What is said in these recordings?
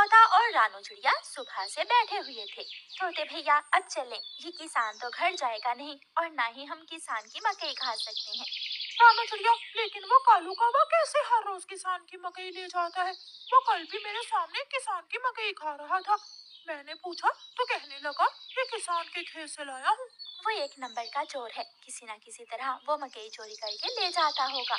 तोता और रानू चिड़िया सुबह से बैठे हुए थे। तोते भैया अब चलें, ये किसान तो घर जाएगा नहीं और ना ही हम किसान की मकई खा सकते हैं। रानू चिड़िया, लेकिन वो कालू कौवा कैसे हर रोज किसान की मकई ले जाता है? वो कल भी मेरे सामने किसान की मकई खा रहा था। मैंने पूछा तो कहने लगा ये किसान के खेत से लाया हूँ। वो एक नंबर का चोर है, किसी न किसी तरह वो मकई चोरी करके ले जाता होगा।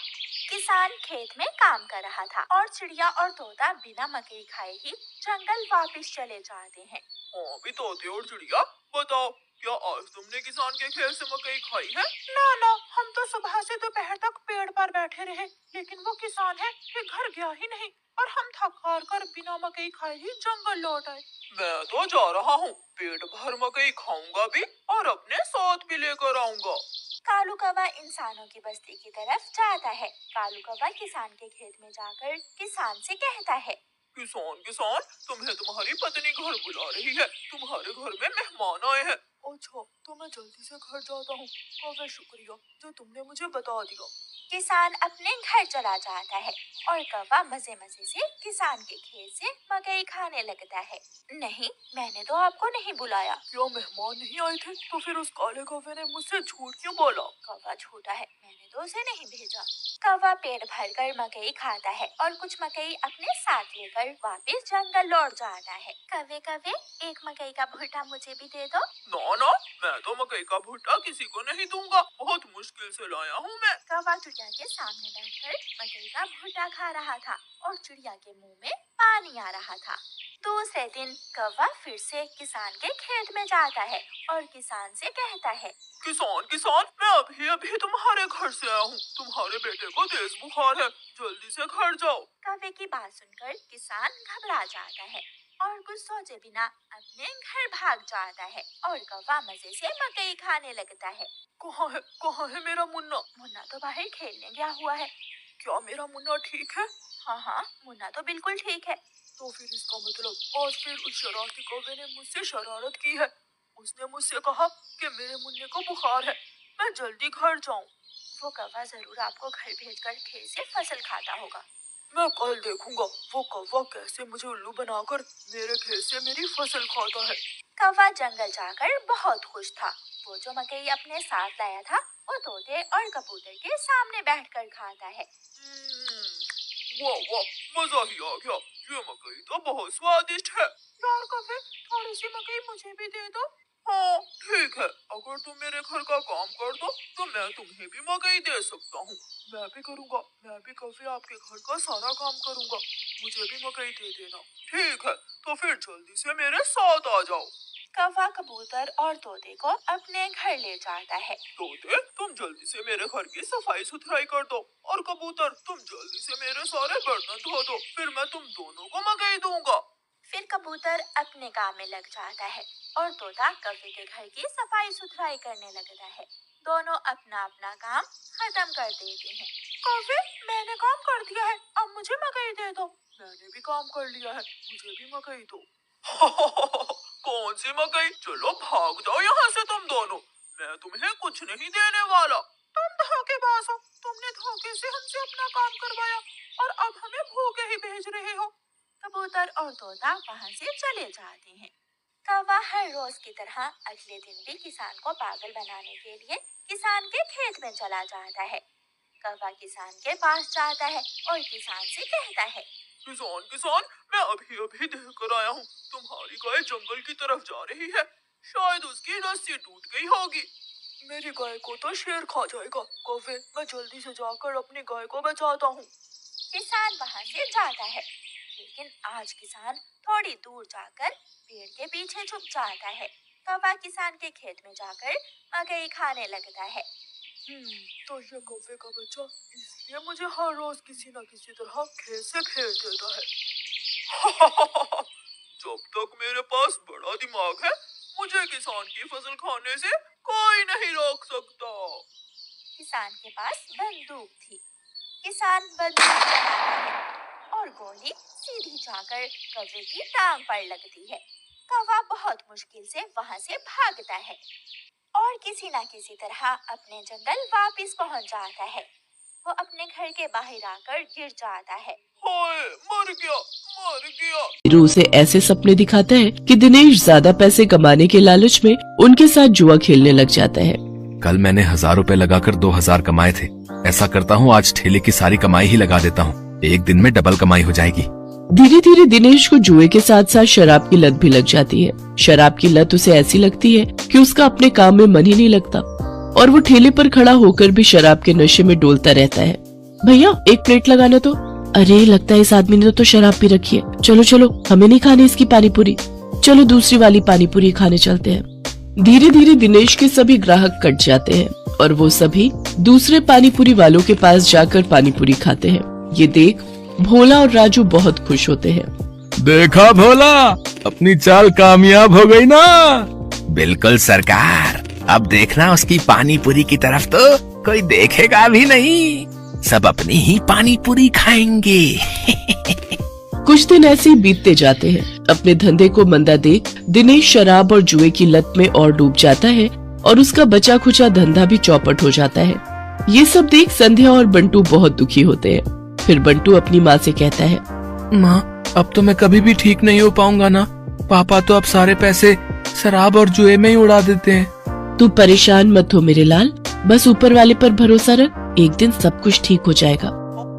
किसान खेत में काम कर रहा था और चिड़िया और तोता बिना मकई खाए ही जंगल वापस चले जाते हैं। हाँ भी तोते और चिड़िया, बताओ क्या आज तुमने किसान के खेत से मकई खाई है? ना ना, हम तो सुबह से दोपहर तक पेड़ पर बैठे रहे, लेकिन वो किसान है कि घर गया ही नहीं और हम थक हार कर बिना मकई खाए ही जंगल लौट आए। मैं तो जा रहा हूँ, पेट भर मकई खाऊंगा भी और अपने साथ भी लेकर आऊंगा। कालू कौवा इंसानों की बस्ती की तरफ जाता है। कालू कौवा किसान के खेत में जाकर किसान से कहता है, किसान किसान, तुम्हें तुम्हारी पत्नी घर बुला रही है, तुम्हारे घर में मेहमान आए हैं। अच्छा, तो मैं जल्दी से घर जाता हूँ। कौवे, शुक्रिया जो तुमने मुझे बता दिया। किसान अपने घर चला जाता है और कौवा मजे मजे से किसान के खेत से मकई खाने लगता है। नहीं, मैंने तो आपको नहीं बुलाया। क्या मेहमान नहीं आए थे? तो फिर उस काले कौवे ने मुझसे झूठ क्यों बोला? कौवा झूठा है, मैंने तो उसे नहीं भेजा। कौवा पेट भरकर मकई खाता है और कुछ मकई अपने साथ लेकर वापस जंगल लौट जाता है। कौवे कौवे, एक मकई का भुट्टा मुझे भी दे दो। ना ना, मैं तो मकई का भुट्टा किसी को नहीं दूंगा, बहुत मुश्किल से लाया हूँ मैं। कौवा चिड़िया के सामने बैठकर मकई का भुट्टा खा रहा था और चिड़िया के मुंह में पानी आ रहा था। दूसरे दिन कौवा फिर से किसान के खेत में जाता है और किसान से कहता है, किसान किसान, मैं अभी अभी तुम्हारे घर से आया हूँ, तुम्हारे बेटे को तेज बुखार है, जल्दी से घर जाओ। कौवे की बात सुनकर किसान घबरा जाता है और कुछ सोचे बिना अपने घर भाग जाता है और कौवा मजे से मकई खाने लगता है। कहाँ है मेरा मुन्ना? मुन्ना तो बाहर खेलने गया हुआ है। क्या मेरा मुन्ना ठीक है? हाँ हाँ, मुन्ना तो बिल्कुल ठीक है। तो फिर इसका मतलब आज फिर उस शरारती कौवे ने मुझसे शरारत की है। उसने मुझसे कहा कि मेरे मुन्ने को बुखार है, मैं जल्दी घर जाऊं। वो कौवा जरूर आपको घर भेजकर खेत से फसल खाता होगा। मैं कल देखूंगा वो कौवा कैसे मुझे उल्लू बनाकर मेरे खेत से मेरी फसल खाता है। कौवा जंगल जाकर बहुत खुश था। वो जो मकई अपने साथ लाया था वो तोते और कबूतर के सामने बैठकर खाता है। वाह वाह, मजा ही आ गया, ये मकई तो बहुत स्वादिष्ट है। यार कौवे, थोड़ी सी मकई मुझे भी दे दो। हाँ ठीक है, अगर तुम मेरे घर का काम कर दो तो मैं तुम्हें भी मकई दे सकता हूँ। मैं भी करूँगा, मैं भी कभी आपके घर का सारा काम करूँगा, मुझे भी मकई दे देना। ठीक है, तो फिर जल्दी से मेरे साथ आ जाओ। कौवा कबूतर और तोते को अपने घर ले जाता है। तोते, तुम जल्दी से मेरे घर की सफाई सुथराई कर दो और कबूतर तुम जल्दी से मेरे सारे बर्तन धो दो, फिर मैं तुम दोनों को मकई दूंगा। फिर कबूतर अपने काम में लग जाता है और तोता कौवे के घर की सफाई सुथराई करने लगता है। दोनों अपना अपना काम खत्म कर देते हैं। कौवे, मैंने काम कर दिया है, अब मुझे मकई दे दो। मैंने भी काम कर लिया है, मुझे भी मकई दो। कौन सी मकई? चलो भाग जाओ यहाँ से तुम दोनों, मैं तुम्हें कुछ नहीं देने वाला। तुम धोखेबाज हो, तुमने धोखे से हमसे अपना काम करवाया और अब हमें भूखे ही भेज रहे हो। कबूतर और तोता वहाँ से चले जाते हैं। कौवा हर रोज की तरह अगले दिन भी किसान को पागल बनाने के लिए किसान के खेत में चला जाता है। कौवा किसान के पास जाता है और किसान से कहता है, किसान किसान, मैं अभी अभी देख कर आया हूँ, तुम्हारी गाय जंगल की तरफ जा रही है, शायद उसकी रस्सी टूट गई होगी। मेरी गाय को तो शेर खा जाएगा। कौवे, मैं जल्दी से जाकर अपनी गाय को बचाता हूँ। किसान वहाँ से जाता है, लेकिन आज किसान थोड़ी दूर जाकर पेड़ के पीछे छुप जाता है। कौवा किसान के खेत में जाकर मकई खाने लगता है। तो ये कौवे का बच्चा इसलिए मुझे हर रोज किसी न किसी तरह खेत से भेज देता है। जब तक मेरे पास बड़ा दिमाग है, मुझे किसान की फसल खाने से कोई नहीं रोक सकता। किसान के पास बंदूक थी। किसान बंदूक चलाता है और गोली सीधी जाकर कौवे की टांग पर लगती है। कौवा बहुत मुश्किल से वहाँ से भागता है और किसी न किसी तरह अपने जंगल वापस पहुँच जाता है। वो अपने घर के बाहर आकर गिर जाता है। हाय, मर गया, मर गया। हीरो उसे ऐसे सपने दिखाता है कि दिनेश ज्यादा पैसे कमाने के लालच में उनके साथ जुआ खेलने लग जाता है। कल मैंने 1000 रुपए लगाकर 2000 कमाए थे। ऐसा करता हूँ, आज ठेले की सारी कमाई ही लगा देता हूँ। एक दिन में डबल कमाई हो जाएगी। धीरे धीरे दिनेश को जुए के साथ साथ शराब की लत भी लग जाती है। शराब की लत उसे ऐसी लगती है कि उसका अपने काम में मन ही नहीं लगता और वो ठेले पर खड़ा होकर भी शराब के नशे में डोलता रहता है। भैया एक प्लेट लगाना तो। अरे लगता है इस आदमी ने तो शराब पी रखी है। चलो चलो, हमें नहीं खानी इसकी पानी पूरी, चलो दूसरी वाली पानी पूरी खाने चलते हैं। धीरे धीरे दिनेश के सभी ग्राहक कट जाते हैं और वो सभी दूसरे पानी पूरी वालों के पास जाकर पानी पूरी खाते हैं। ये देख भोला और राजू बहुत खुश होते हैं। देखा भोला, अपनी चाल कामयाब हो गई ना। बिल्कुल सरकार, अब देखना उसकी पानी पूरी की तरफ तो कोई देखेगा भी नहीं। सब अपनी ही पानी पूरी खाएंगे। कुछ दिन ऐसे ही बीतते जाते हैं। अपने धंधे को मंदा देख दिनेश शराब और जुए की लत में और डूब जाता है और उसका बचा खुचा धंधा भी चौपट हो जाता है। ये सब देख संध्या और बंटू बहुत दुखी होते हैं। फिर बंटू अपनी माँ से कहता है, माँ, अब तो मैं कभी भी ठीक नहीं हो पाऊंगा ना। पापा तो अब सारे पैसे शराब और जुए में ही उड़ा देते हैं। तू परेशान मत हो मेरे लाल, बस ऊपर वाले पर भरोसा रख, एक दिन सब कुछ ठीक हो जाएगा।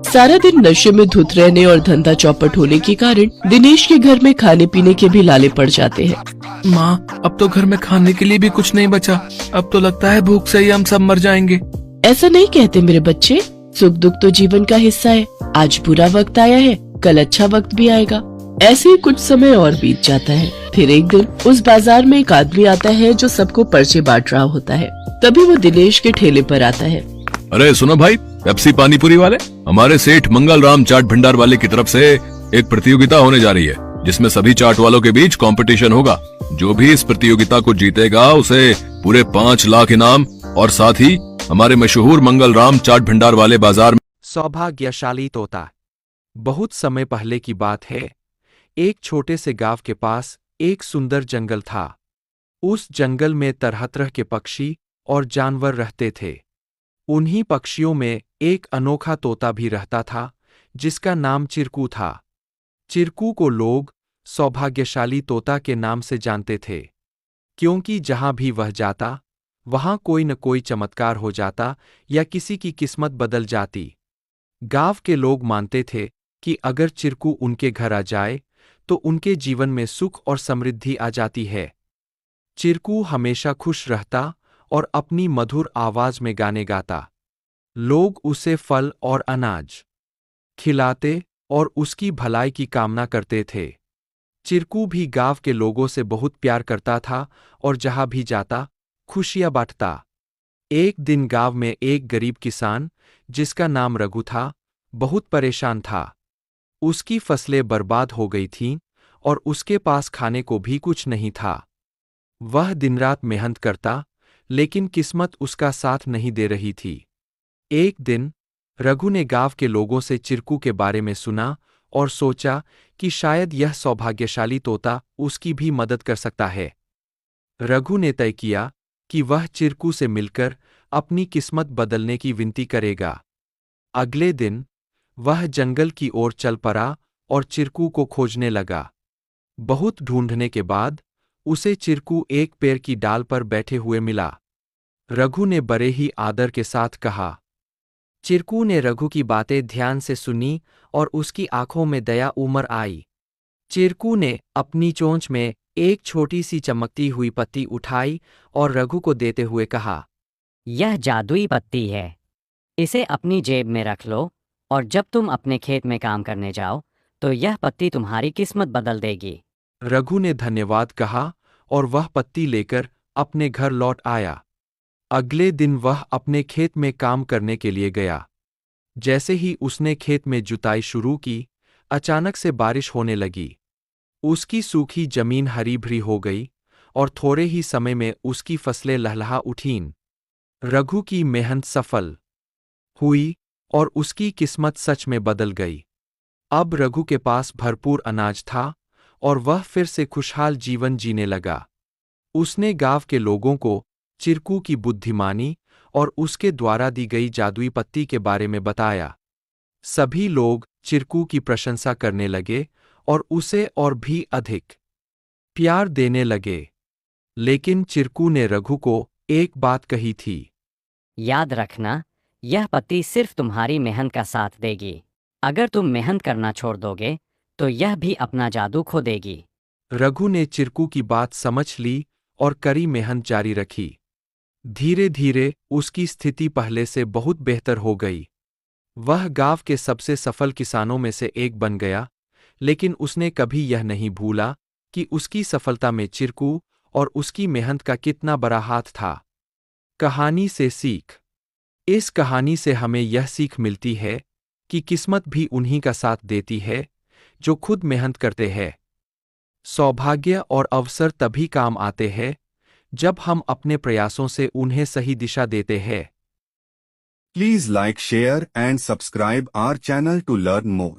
सारा दिन नशे में धुत रहने और धंधा चौपट होने के कारण दिनेश के घर में खाने पीने के भी लाले पड़ जाते हैं। माँ, अब तो घर में खाने के लिए भी कुछ नहीं बचा। अब तो लगता है भूख से ही हम सब मर जाएंगे। ऐसा नहीं कहते मेरे बच्चे, सुख दुख तो जीवन का हिस्सा है। आज बुरा वक्त आया है, कल अच्छा वक्त भी आएगा। ऐसे ही कुछ समय और बीत जाता है। फिर एक दिन उस बाजार में एक आदमी आता है जो सबको पर्चे बांट रहा होता है। तभी वो दिनेश के ठेले पर आता है। अरे सुनो भाई, पेप्सी पानी पूरी वाले, हमारे सेठ मंगल राम चाट भंडार वाले की तरफ से एक प्रतियोगिता होने जा रही है, जिसमें सभी चाट वालों के बीच कंपटीशन होगा। जो भी इस प्रतियोगिता को जीतेगा उसे पूरे 5 लाख इनाम और साथ ही हमारे मशहूर मंगल राम चाट भंडार वाले बाजार में। सौभाग्यशाली तोता। बहुत समय पहले की बात है। एक छोटे से गांव के पास एक सुंदर जंगल था। उस जंगल में तरह तरह के पक्षी और जानवर रहते थे। उन्हीं पक्षियों में एक अनोखा तोता भी रहता था, जिसका नाम चिरकू था। चिरकू को लोग सौभाग्यशाली तोता के नाम से जानते थे, क्योंकि जहां भी वह जाता वहां कोई न कोई चमत्कार हो जाता या किसी की किस्मत बदल जाती। गांव के लोग मानते थे कि अगर चिरकू उनके घर आ जाए तो उनके जीवन में सुख और समृद्धि आ जाती है। चिरकू हमेशा खुश रहता और अपनी मधुर आवाज में गाने गाता। लोग उसे फल और अनाज खिलाते और उसकी भलाई की कामना करते थे। चिरकू भी गांव के लोगों से बहुत प्यार करता था और जहां भी जाता खुशियां बांटता। एक दिन गांव में एक गरीब किसान, जिसका नाम रघु था, बहुत परेशान था। उसकी फसलें बर्बाद हो गई थीं और उसके पास खाने को भी कुछ नहीं था। वह दिन रात मेहनत करता, लेकिन किस्मत उसका साथ नहीं दे रही थी। एक दिन रघु ने गांव के लोगों से चिरकू के बारे में सुना और सोचा कि शायद यह सौभाग्यशाली तोता उसकी भी मदद कर सकता है। रघु ने तय किया कि वह चिरकू से मिलकर अपनी किस्मत बदलने की विनती करेगा। अगले दिन वह जंगल की ओर चल पड़ा और चिरकू को खोजने लगा। बहुत ढूंढने के बाद उसे चिरकू एक पेड़ की डाल पर बैठे हुए मिला। रघु ने बड़े ही आदर के साथ कहा। चिरकू ने रघु की बातें ध्यान से सुनी और उसकी आंखों में दया उमड़ आई। चिरकू ने अपनी चोंच में एक छोटी सी चमकती हुई पत्ती उठाई और रघु को देते हुए कहा, यह जादुई पत्ती है। इसे अपनी जेब में रख लो और जब तुम अपने खेत में काम करने जाओ तो यह पत्ती तुम्हारी किस्मत बदल देगी। रघु ने धन्यवाद कहा और वह पत्ती लेकर अपने घर लौट आया। अगले दिन वह अपने खेत में काम करने के लिए गया। जैसे ही उसने खेत में जुताई शुरू की, अचानक से बारिश होने लगी। उसकी सूखी जमीन हरी भरी हो गई और थोड़े ही समय में उसकी फसलें लहलहा उठीं। रघु की मेहनत सफल हुई और उसकी किस्मत सच में बदल गई। अब रघु के पास भरपूर अनाज था और वह फिर से खुशहाल जीवन जीने लगा। उसने गांव के लोगों को चिरकू की बुद्धिमानी और उसके द्वारा दी गई जादुई पत्ती के बारे में बताया। सभी लोग चिरकू की प्रशंसा करने लगे और उसे और भी अधिक प्यार देने लगे। लेकिन चिरकू ने रघु को एक बात कही थी। याद रखना, यह पत्ती सिर्फ तुम्हारी मेहनत का साथ देगी। अगर तुम मेहनत करना छोड़ दोगे तो यह भी अपना जादू खो देगी। रघु ने चिरकू की बात समझ ली और कड़ी मेहनत जारी रखी। धीरे धीरे उसकी स्थिति पहले से बहुत बेहतर हो गई। वह गांव के सबसे सफल किसानों में से एक बन गया, लेकिन उसने कभी यह नहीं भूला कि उसकी सफलता में चिरकू और उसकी मेहनत का कितना बड़ा हाथ था। कहानी से सीख। इस कहानी से हमें यह सीख मिलती है कि किस्मत भी उन्हीं का साथ देती है जो खुद मेहनत करते हैं। सौभाग्य और अवसर तभी काम आते हैं जब हम अपने प्रयासों से उन्हें सही दिशा देते हैं। Please like, share and subscribe our channel to learn more.